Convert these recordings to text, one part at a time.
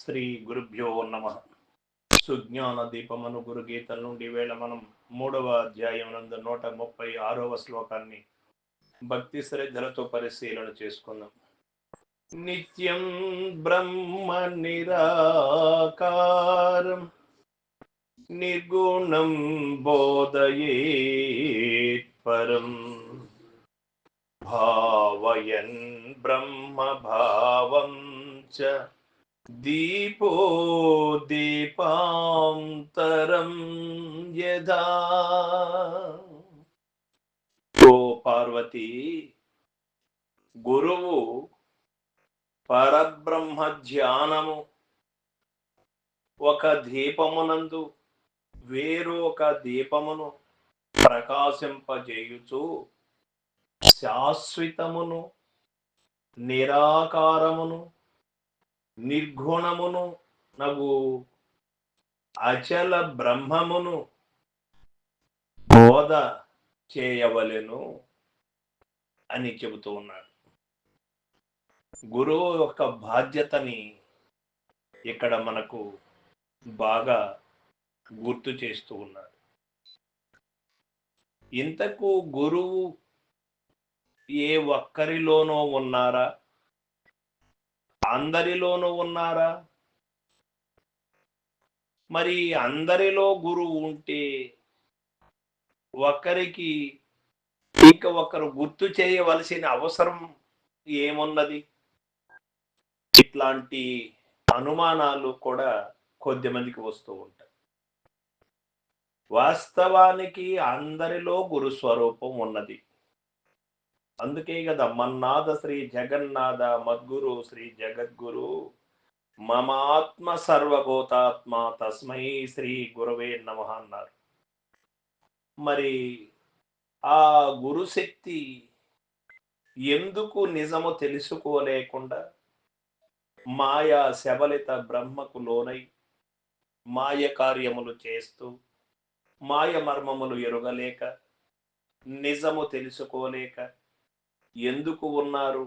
శ్రీ గురుభ్యో నమ. సుజ్ఞాన దీపమను గురు గీతల నుండి వేళ మనం 3వ అధ్యాయం నందు 136వ శ్లోకాన్ని భక్తి శ్రద్ధలతో పరిశీలన చేసుకుందాం. నిత్యం బ్రహ్మ నిరాకారం నిర్గుణం బోధయేత్ పరం భావయన్ బ్రహ్మ భావం చ దీపో దీపాంతరం యథా. ఓ పార్వతి, గురువు పరబ్రహ్మ ధ్యానము ఒక దీపమునందు వేరొక దీపమును ప్రకాశింపజేయుచు శాశ్వతమును నిరాకారమును నిర్గుణమును నగు అచల బ్రహ్మమును బోధ చేయవలెను అని చెబుతూ ఉన్నాడు. గురువు యొక్క బాధ్యతని ఇక్కడ మనకు బాగా గుర్తు చేస్తూ ఉన్నాడు. ఇంతకు గురువు ఏ ఒక్కరిలోనో ఉన్నారా? అందరిలోనూ ఉన్నారా? మరి అందరిలో గురువు ఉంటే ఒకరికి ఇంకా ఒకరు గుర్తు చేయవలసిన అవసరం ఏమున్నది? ఇట్లాంటి అనుమానాలు కూడా కొద్ది మందికి వస్తూ ఉంటాయి. వాస్తవానికి అందరిలో గురు స్వరూపం ఉన్నది. అందుకే కదా మన్నాథ శ్రీ జగన్నాథ మద్గురు శ్రీ జగద్గురు మమాత్మ సర్వభూతాత్మ తస్మై శ్రీ గురవే నమః అన్నారు. మరి ఆ గురుశక్తి ఎందుకు నిజము తెలుసుకోలేకుండా మాయా శబలిత బ్రహ్మకు లోనై మాయ కార్యములు చేస్తూ మాయ మర్మములు ఎరుగలేక నిజము తెలుసుకోలేక ఎందుకు ఉన్నారు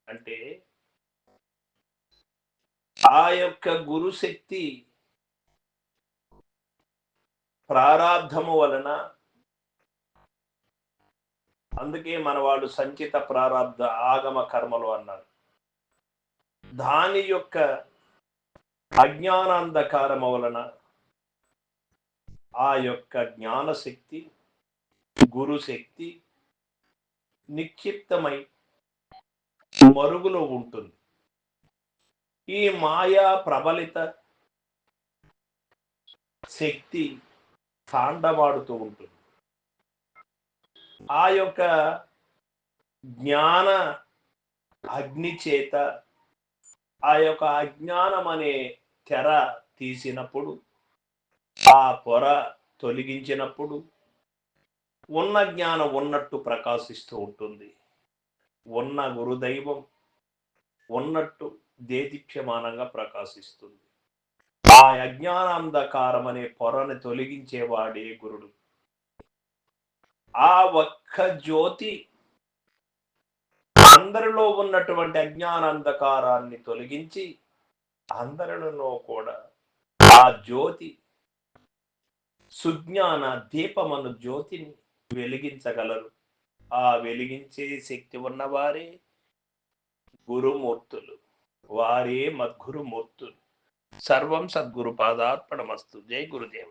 అంటే, ఆ యొక్క గురుశక్తి ప్రారాబ్ధము వలన, అందుకే మన వాళ్ళు సంచిత ప్రారాబ్ధ ఆగమ కర్మలు అన్నారు. దాని యొక్క అజ్ఞానాంధకారము వలన ఆ యొక్క జ్ఞానశక్తి గురుశక్తి నిక్షిప్తమై మరుగులో ఉంటుంది. ఈ మాయా ప్రబలిత శక్తి తాండవాడుతూ ఉంటుంది. ఆ యొక్క జ్ఞాన అగ్ని చేత ఆ యొక్క అజ్ఞానం అనే తెర తీసినప్పుడు, ఆ పొర తొలగించినప్పుడు ఉన్న జ్ఞానం ఉన్నట్టు ప్రకాశిస్తూ ఉంటుంది. ఉన్న గురుదైవం ఉన్నట్టు దేదీప్యమానంగా ప్రకాశిస్తుంది. ఆ అజ్ఞానాంధకారం అనే పొరని తొలగించేవాడే గురుడు. ఆ ఒక్క జ్యోతి అందరిలో ఉన్నటువంటి అజ్ఞానాంధకారాన్ని తొలగించి అందరిలో కూడా ఆ జ్యోతి సుజ్ఞాన దీపమను జ్యోతిని వెలిగించగలరు. ఆ వెలిగించే శక్తి ఉన్నవారే గురుమూర్తులు, వారే మద్గురుమూర్తులు. సర్వం సద్గురు పాదార్పణమస్తు. జై గురుదేవ.